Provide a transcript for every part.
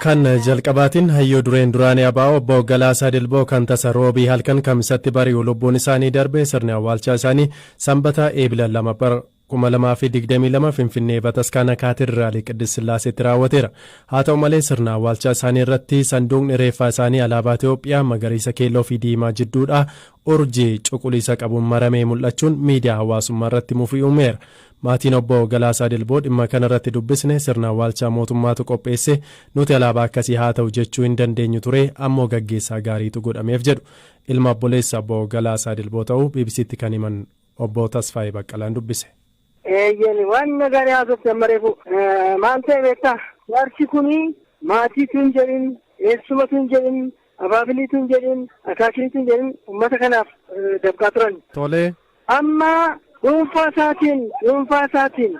Kan jalqabaatiin hayyoo dureen duraanii ABO obbo Galaasaa Dilboo kan tasa roobii halkan kamisatti bari'u lubbuun isaanii darbe sirni awwaalchaa isaanii sanbata eebila 2 bara 2022 Finfinnee Bataskaana Kaatedraalii Qiddis Sillaaseetti raawwateera. Haa ta'u malee sirna awwaalchaa isaanii irratti sanduuqni reeffaa isaanii alaabaa Itoophiyaa magariisa keelloo fi diimaa jidduudha urjii cuquliisa qabuun maramee mul'achuun miidiyaa hawaasummaa irratti mufii uumeera. Maatiin obbo Galaasaa Dilboo dhimma kana irratti dubbisne sirna awwaalchaa mootummaatu qopheesse nuti alaabaa akkasii haa ta'u jechuu hin dandeenyu ture ammoo gaggeessaa gaariitu godhameef jedhu. Ilma obboleessa obbo Galaasaa Dilboo ta'uu BBC'tti kan himan obbo Tasfaayee Baqqalaan dubbise. Waan nagari haasofte mareefu maal ta'e beektaa warri kuni maatii tun jedhin eessuma tun jedhin abaabilii tun jedhin akaakilii tun jedhin uummata kanaaf dabqaa turan. Tolee. Amma dhuunfaa isaatiin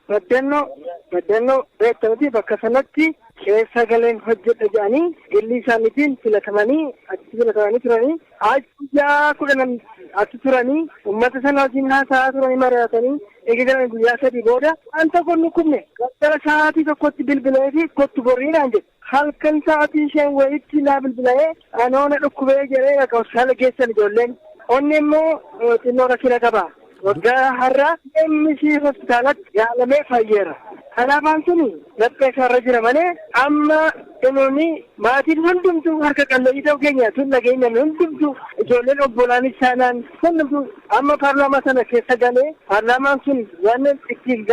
baddannoo beektamati bakka sanatti keessa galeen hojjedha jedhanii gilli isaaniitiin filatamanii achi filatamanii turanii ajjaa 10 achi turanii uummata sana wajjin haasa'aa turanii mari'atanii eegalan guyyaa 3 booda wanta kun nukumne gara sa'aatii tokkotti bilbilee fi kottu borriidhaan jedhe halkan sa'aatii 5 wayitti naa bilbilee anoona dhukkubee jedhee akka hospitaala geessan ijoolleen onni immoo xinnoo rakkina qaba. Waggaa har'aa MSC hospitaalatti yaalamee fayyeera. Kanaafaan suni laphee isaarra jira malee amma dhimmoonni maatiin hundumtuu harka qalleeyyii ta'uu keenya tun nageenya hundumtuu ijoolleen obbolaanis saanaan hundumtuu amma paarlaamaa sana keessa galee paarlaamaan sun waan ittiin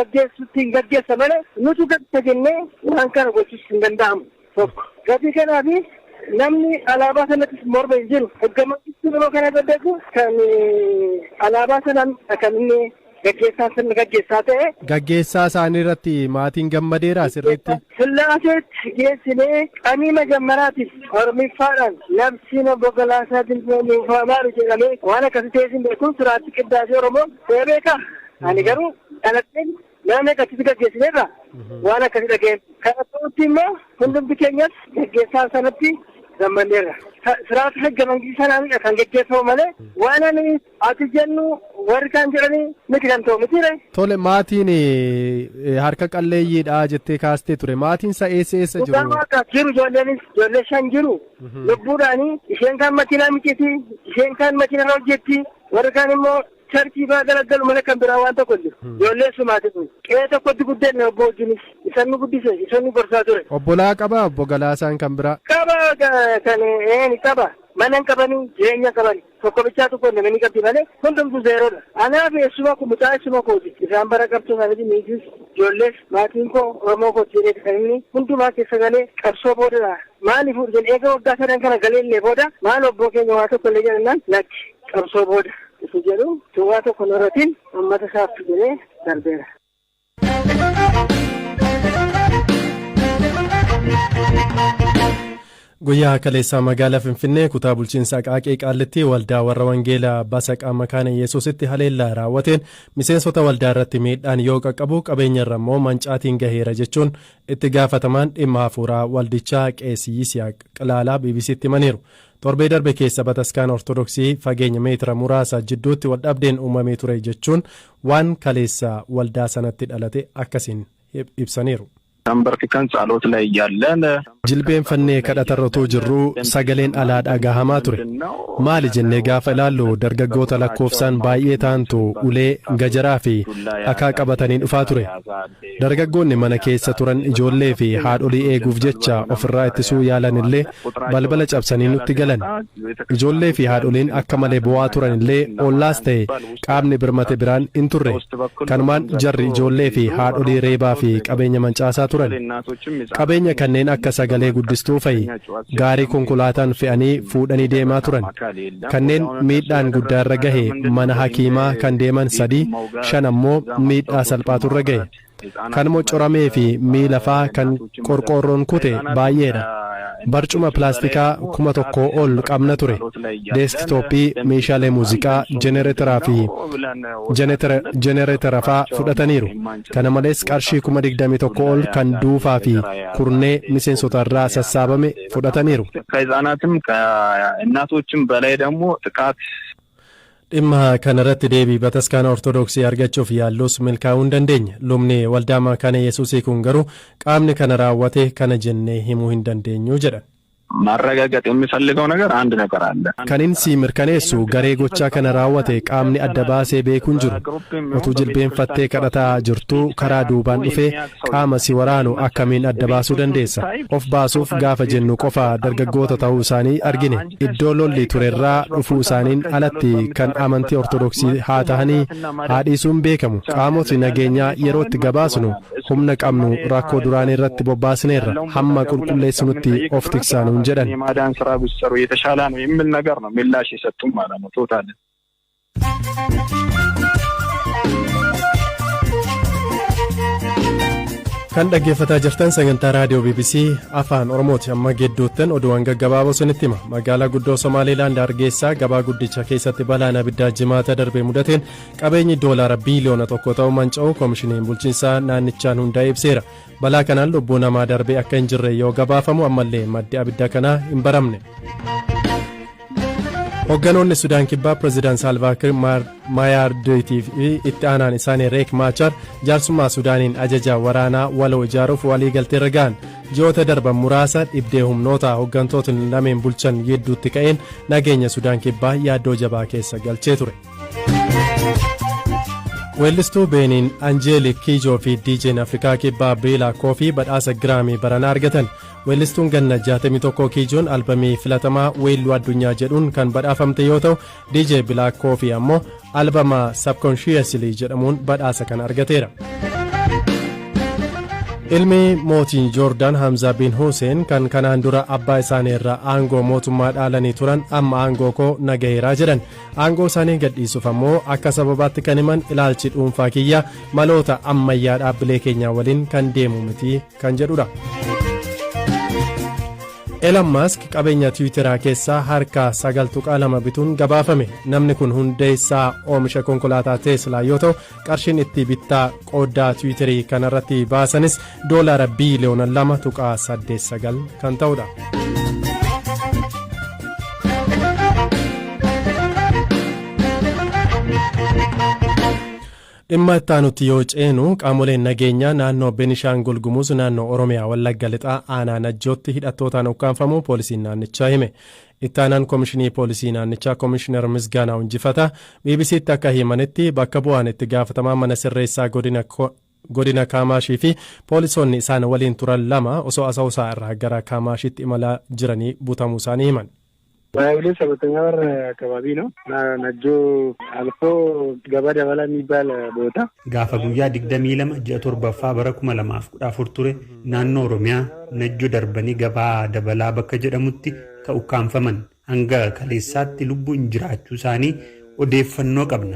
gaggeessa malee nuti gaggeessa jennee waan kana gochuus hin danda'amu tokko. Gatii kanaafi namni alaabaa sanatti morma hin jiru hoggamansiistuu nama kana gaddeessu kan alaabaa sanaan kan inni gaggeessaa ta'e. Gaggeessaa isaanii irratti maatiin gammadeera asirratti. Sillaaseetti geessinee qanii majammaraatiif ormiffaadhaan labsiin obbo Galaasaa Dilboo nuufamaaru jedhamee waan akkasii teessin beekuun suraatti qiddaasee Oromoo ta'ee beeka. Ani garuu dhalatteen naannoo akkasitti gaggeessineerra waan akkasii dhageen. Kana ta'utti immoo hundumti keenyas gaggeessaa sanatti gammanneerra. Siraata hoggamansiisaa sanaanidha kan gaggeeffamu malee waan ani ati jennu warri kan jedhanii miti kan ta'u mitiire. Tole maatiin harka qalleeyyiidha jettee kaastee ture maatiin isa eessa jiru? Jiru ijoollee 5 jiru. Lubbuudhaanii isheen kan makiinaa miciti isheen kan makiinaa hojjetti warri kaan immoo charkii baa galaggalu malee kan biraa waan tokko jiru. Ijoollee sumaati kun qe'ee tokkotti guddeen obbo wajjinis isaan nu guddise isaan nu gorsaa ture. Obbolaa qaba obbo Galaasaan kan biraa? Qaba kan qaba. Mana qabanii jireenya qabani tokko bichaa tokko namni qabdi malee hundumtuu zeeroodha. Anaaf eessuma mucaa eessuma kooti isaan bara qabsoo kanatti miitis ijoollees maatiin koo Oromoo kooti jedhee kan inni hundumaa keessa galee qabsoo boodadha. Maaliif urjeen eega waggaa 3 kana galeellee booda maal obbo keenya waa tokko illee jedhannaan lakki qabsoo booda isu jedhu tuwaa tokko norratiin uummata isaaf jedhee darbeera. Guyyaa kaleessaa magaalaa Finfinnee kutaa bulchiinsa Qaaqee Qaallitti waldaa warra Wangeelaa Basaqaa Makaana Yesuusitti haleellaa raawwateen miseensota waldaa irratti miidhaan yoo qaqqabu qabeenya irra immoo mancaatiin gaheera jechuun itti gaafatamaan dhimma hafuuraa waldichaa Qeesii Yisihaaq Qilaalaa BBC'tti himaniiru. Torbee darbe keessa Bataskaana Ortodoksii fageenya meetira muraasa jidduutti waldhabdeen uumamee ture jechuun waan kaleessa waldaa sanatti dhalate akkasiin ibsaniiru. Ambartikan ጸሎት ላይ ያለን jilbeenfannee kadhatarratoo jirru sagaleen alaa dhagahamaa ture maali jennee gaafa ilaallu dargaggoota lakkoofsaan baay'ee ta'antu ulee gajaraa fi dhakaa qabatanii dhufaa ture dargaggoonni mana keessa turan ijoollee fi haadholii eeguuf jecha ofirraa ittisuu yaalan illee balbala cabsanii nutti galan ijoollee fi haadholiin akka malee bu'aa turan illee ollaas ta'e qaamni birmate biraan hin turre kanumaan jarri ijoollee fi haadholii reebaa fi qabeenya mancaasaa turan qabeenya kanneen akka sagalee guddistuu fa'i gaarii konkolaataan fe'anii fuudhanii deemaa turan kanneen miidhaan guddaa irra gahe mana hakiimaa kan deeman 3 ammoo miidhaa salphaatu irra gahe kan mocoramee fi miila faa kan qorqoorroon kute baay'eedha barcuma pilaastikaa 1,000 ol qabna ture deeskitooppii meeshaalee muuziqaa jenereetaraa fi jenereetara faa fudhataniiru kana malees qarshii 21,000 ol kan duufaa fi kurnee miseensota irraa sassaabame fudhataniiru. dhimma kanarratti deebii bataskaana ortodoksii argachuuf yaallus milkaa'uu hin dandeenye. Lubni waldaa makaana Yesuusii kun garuu qaamni kana raawwate kana jennee himuu hin dandeenyu jedhan. ማረጋገጥ የሚፈልገው ነገር አንድ ነገር አለ ከኒንሲ ምርከኔሱ ገሬ ጎቻ ከነ ራወቴ ቃምኒ አደባሴ ቤኩን ጅሩ ኦቱ ጅልቤን ፈቴ ከዳታ ጅርቱ ከራ ዱባን ዱፌ ቃመ ሲወራኑ አከሚን አደባሱ ደንዴሳ ኦፍ ባሱፍ ጋፈ ጀኑ ቆፋ ደርገጎተ ታው ሳኒ አርጊኔ ኢዶሎሊ ቱሬራ ዱፉ ሳኒን አለቲ ከን አመንቲ ኦርቶዶክሲ ሃታኒ ሃዲሱን ቤከሙ ቃሞት ነገኛ የሮት ገባስኑ ሁምነ ቀምኑ ራኮ ዱራኔ ረት ቦባስኔራ ሐማ ቁልቁሌስኑቲ ኦፍቲክሳኑ እንጀዳን የማዳን ስራ ብትሰሩ የተሻለ ነው የሚል ነገር ነው ምላሽ የሰጡም ማለት ነው ቶታል kan dhaggeeffataa jirtan sagantaa raadiyoo BBC afaan Oromooti amma gedduutten oduuwwan gaggabaaboo isinitti hima magaalaa guddoo Somaaliilaand Hargeysaa gabaa guddicha keessatti balaan abiddaa jimaata darbee mudateen qabeenyi doolaara biiliyoona 1 ta'uu manca'uu koomishiniin bulchiinsaa naannichaan hundaa'ee ibseera balaa kanaan lubbuu namaa darbee akka hin jirre yoo gabaafamu ammallee maddi abiddaa kanaa hin baramne. Hogganoonni Sudaan Kibbaa Pireezidaant Saalvaa Kiir Maayaardiitiif itti aanaan isaanii Reek Maachar jaarsummaa Sudaaniin ajajaa waraanaa waloo ijaaruuf walii galteerra ga'an ji'oota darban muraasa dhibdee humnoota hoggantootiin lameen bulchan gidduutti ka'een nageenya Sudaan Kibbaa yaaddoo jabaa keessa galchee ture. Weellistuu Beeniin Anjeelik Kiijoo fi DJ'n Afrikaa Kibbaa Beelaa Koofii badhaasa Giraamii baranaa argatan. Weellistuun ganna 61 Kiijoon albamii filatamaa weelluu addunyaa jedhuun kan badhaafamte yoo ta'u DJ Black Coffee ammoo albama Subconsciously jedhamuun badhaasa kan argateera. Ilmi mootiin Joordaan Hamza bin Hussein kan kanaan dura abbaa isaanii irraa aangoo mootummaa dhaalanii turan amma aangoo koo nagaheeraa jedhan aangoo isaanii gadhiisuuf ammoo akka sababaatti kan himan ilaalchi dhuunfaa kiyya maloota ammayyaa dhaabbilee keenyaa waliin kan deemu miti kan jedhudha. Elon Musk qabeenya Tiwiiteraa keessaa harka 9.2 bituun gabaafame namni kun hundeessaa oomisha konkolaataa Teeslaa yoo ta'u qarshiin itti bittaa qooddaa Tiwiiterii kanarratti baasanis doolaara biiliyoona 2.89 kan ta'udha. dhimma ittaanutti yoo ceenu qaamoleen nageenyaa naannoo Beenishaangul Gumuz naannoo Oromiyaa Wallagga Lixaa aanaa Najjootti hidhattootaan ukkaanfamuu poolisiin naannichaa hime. Ittaanaan koomishinii poolisii naannichaa koomishinar Misgaanaa Unjifata BBC'tti akka himanitti bakka bu'aan itti gaafatamaa mana sirreessaa godina Kaamaashii fi poolisoonni isaan waliin turan lama osoo asawusaa irraa gara Kaamaashiitti imalaa jiranii butamuu isaanii himan. ባይብሌ ሰበተኛ ወር አካባቢ ነው ነጆ አልፎ ገባ ደበላ የሚባል ቦታ ጋፋ ጉያ ዲግደሚ ለማ ጀቶርባፋ በረኩማ ለማፍ ቁዳፉር ቱሬ ናኖ ኦሮሚያ ነጆ ደርበኒ ገባ ደበላ በከ ጀደሙቲ ከኡካንፈመን አንጋ ከሌሳት ልቡ እንጅራቹ ሳኒ ኦዴፈኖ ቀብና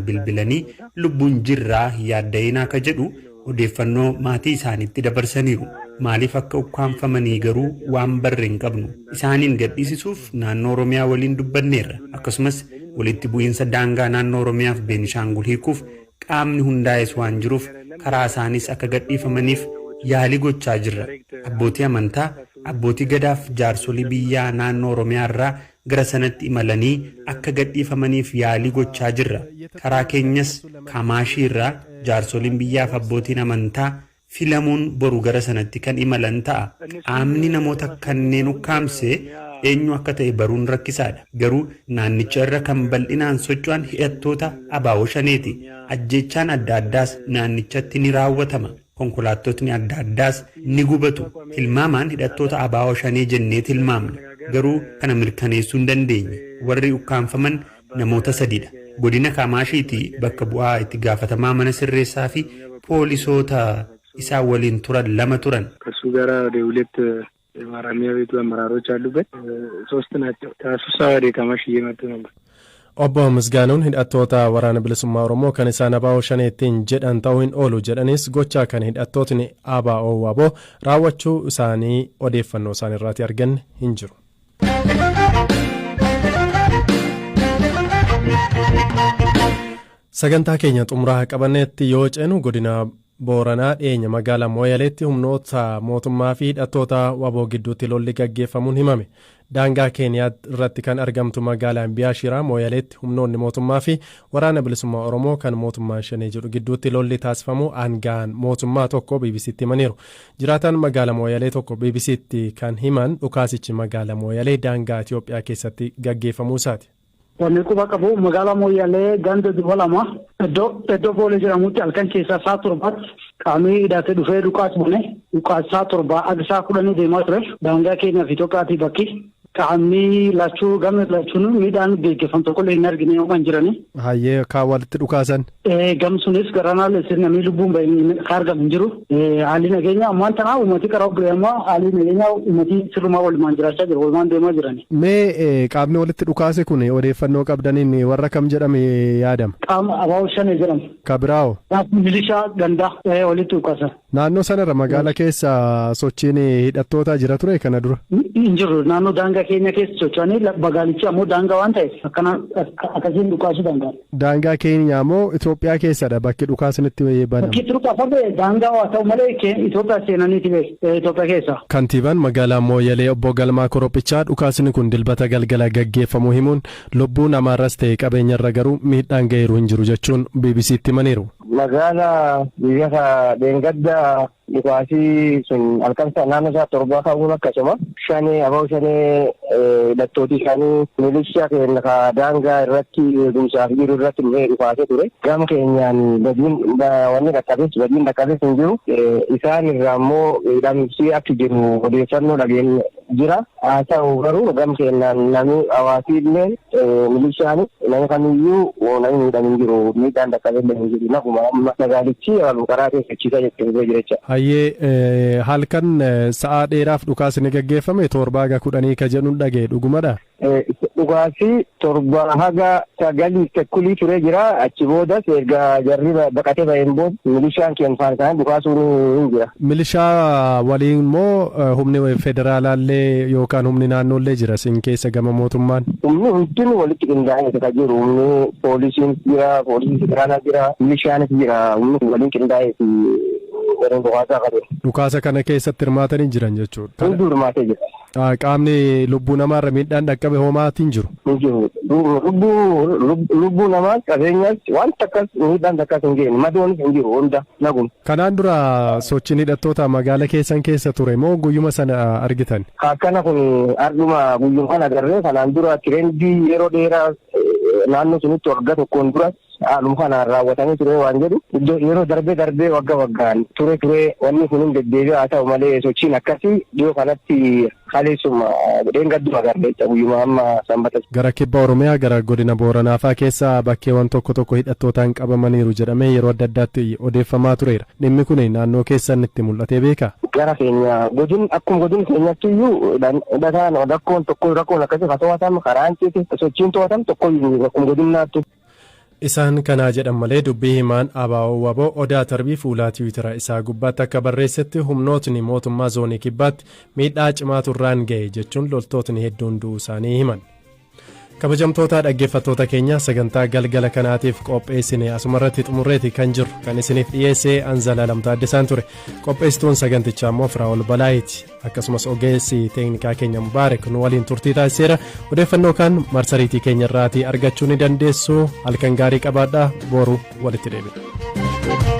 bilbilani lubbuun jirraa yaaddaynaa ka jedhu odeeffannoo maatii isaaniitti dabarsaniiru maaliif akka ukkaanfamanii garuu waan barreen qabnu isaaniin gadhiisisuuf naannoo Oromiyaa waliin dubbanneerra akkasumas walitti bu'iinsa daangaa naannoo Oromiyaaf Beenishaangul hiikuuf qaamni hundaa'es waan jiruuf karaa isaanis akka gadhiifamaniif yaalii gochaa jirra abbootii amantaa abbootii gadaaf jaarsolii biyyaa naannoo Oromiyaa irraa gara sanatti imalanii akka gadhiifamaniif yaalii gochaa jirra karaa keenyas Kaamaashii irraa jaarsoliin biyyaaf abbootiin amantaa filamuun boru gara sanatti kan imalan ta'a qaamni namoota kanneen ukkaamse eenyu akka ta'e baruun rakkisaadha garuu naannicha irra kan bal'inaan socho'an hidhattoota abaawoo shaneeti ajjeechaan adda addaas naannichatti ni raawwatama konkolaattotni adda addaas ni gubatu tilmaamaan hidhattoota abaawoo shanee jennee tilmaamna garuu kana mirkaneessuu hin dandeenye warri ukkaanfaman namoota sadiidha godina Kaamaashiitti bakka bu'aa itti gaafatamaa mana sirreessaa fi poolisoota isaa waliin turan lama turan ከሱ ጋር ሁለት ማራሚያ ቤቱ አመራሮች አሉበት ሶስት ናቸው ታሱሳ ወደ ካማሺ እየመጡ ነበር Obbo Misgaanuun hidhattoota waraana bilisummaa Oromoo kan isaan abaa'oo shaneettiin jedhan ta'uu hin oolu jedhanis gochaa kan hidhattootni abaa'oo waaboo raawwachuu isaanii odeeffannoo isaan irraati arganne hin jiru. Sagantaa keenya xumuraa qabanneetti yoo ceenu godina Booranaa dhiyeenya magaalaa Mooyaleetti humnoota mootummaa fi hidhattoota waboo gidduutti lolli gaggeeffamuun himame. Daangaa Keeniyaa irratti kan argamtu magaalaan Biyaashiraa Mooyaleetti humnoonni mootummaa fi waraana bilisummaa Oromoo kan mootummaan shanee jedhu gidduutti lolli taasifamu aangaan mootummaa tokko BBC'tti himaniiru. Jiraataan magaalaa Mooyalee tokko BBC'tti kan himan dhukaasichi magaalaa Mooyalee daangaa Itoophiyaa keessatti gaggeeffamuu isaati. Wanni quba qabu magaalaa Mooyalee ganda duba lama iddoo boolee jedhamutti halkan keessaa saa torbaatti qaamni hidhatee dhufee dhukaas bune dhukaas saa torbaa agsaa 10 deemaa ture daangaa Keeniyaa fi Itoophiyaatti bakki qaamni lachuu gamni lachuun midhaan beekeeffam tokko illee hin argine yookaan jirani. Hayyee kaan walitti dhukaasan. Gamsuunis garanaa leessin namni lubbuun baay'inaan argamu hin jiru. Haalli nageenya ammaan tanaa uummatii karaa obboleemmaa haalli nageenya uummatii sirrumaa walumaan jiraachaa jiru walumaan deemaa jirani. Mee qaamni walitti dhukaase kun odeeffannoo qabdaniin warra kam jedhame yaadama? Qaama Abaawoo Shanee jedhamu. Kabiraa'oo? Milishaa gandaa walitti dhukaasan. Naannoo sanarra magaalaa keessa sochiin hidhattoota jira ture kana dura? Hin jiru naannoo daangaa Keeniyaa keessa socho'anii magaalichi ammoo daangaa waan ta'eef akkasiin dhukaasuu danda'a. Daangaa Keeniyaa ammoo Itoophiyaa keessadha bakki dhukaasnitti banama. Bakki dhukaafame daangaa haa ta'u malee Itoophiyaa seenaniiti Itoophiyaa keessa. Kantiibaan magaalaa Mooyalee obbo Galmaa Korophichaa dhukaasni kun dilbata galgala gaggeeffamuu himuun lubbuu namaarras ta'e qabeenyarra garuu miidhaan ga'eeru hin jiru jechuun BBC'tti himaniiru. Magaalaa biyya Deengadda dhukaasii sun halkan naannoo isaa torbaa ta'uun akkasuma Abaawoo Shanee hidhattooti shanii milishaa keenya daangaa irratti eegumsaaf jiru irratti dhufee dhukaasee ture. Gama keenyaan wanni dhaqqabes hin jiru. Isaan irraa immoo hidhamsi akka jiru odeeffannoo dhageenya jira. Haa ta'u garuu gama keenyaan namni hawaasii illee milishaanis nama kamiyyuu namni miidhaan hin jiru miidhaan dhaqqabee hin jiru. Naguma amma magaalichi karaa keessachiisaa jechuun jira. Hayyee halkan sa'a dheeraaf dhukaasni gaggeeffame torbaa haga 10 ka jedhuun dhaga'e dhugumadha. Dhukaasii torba haga 9 tekkulii ture jira achi booda erga jarri baqatee ba'een booda milishaan keenya kan dhukaasuun hin jira. Milishaa waliin immoo humni federaalaallee yookaan humni naannoollee jira sin keessa gama mootummaan. Humni hundinuu walitti qindaa'ee kan jiru humni poolisiin jira poolisiin federaalaa jira milishaanis jira humni waliin qindaa'ee dhukaasa kana keessatti hirmaatanii jiran jechuudha. Hundi hirmaatee jira. Qaamni lubbuu namaarra miidhaan dhaqqabe homaatiin jiru. Hin jiru. Lubbuu namaa qabeenyaas wanta akkas miidhaan akkas hin geenye madoonis hin jiru hunda naguma. Kanaan dura sochiin hidhattoota magaala keessan keessa ture moo guyyuma sana argitan? Akkana kun arguma guyyuma kana agarree kanaan dura tirendii yeroo dheeraa naannoo sunitti waggaa tokkoon duras haaluma kanaan raawwatanii ture waan jedhu yeroo darbee waggaan ture wanni kun hin deddeebi'aa haa ta'u malee sochiin akkasii dhiyoo kanatti haleessuma Deengadduma agarreessa guyyuma amma sanbata. Gara kibba Oromiyaa gara godina Booranaafaa keessa bakkeewwan tokko hidhattootaan qabamaniiru jedhamee yeroo adda addaatti odeeffamaa tureera. Dhimmi kun naannoo keessanitti mul'atee beekaa? Gara keenya akkuma godina keenyatti iyyuu hidhataan rakkoon akkasii haa to'atamu karaa hanqiiti sochiin to'atamu tokko akkuma godinaatti. Isaan kanaa jedhan malee dubbii himaan Abaawoo Waboo Odaa Tarbii fuulaa Tiwiitara isaa gubbaatti akka barreessetti humnootni mootummaa zoonii kibbaatti miidhaa cimaatu irraan ga'e jechuun loltootni hedduun du'uu isaanii himan. Kabajamtoota dhaggeeffattoota keenya sagantaa galgala kanaatiif qopheessine asumarratti xumurreeti kan jiru kan isiniif dhiyeessee Anzalaa Lamtaaddisaan ture. Qopheessituun sagantichaa immoo Firaa'ol Balaayiiti. Akkasumas ogeessi teeknikaa keenya Mubaarak nu waliin turtii taasiseera. Odeeffannoo kan marsariitii keenya irraatii argachuu ni dandeessu. Halkan gaarii qabaadhaa boru walitti deebina.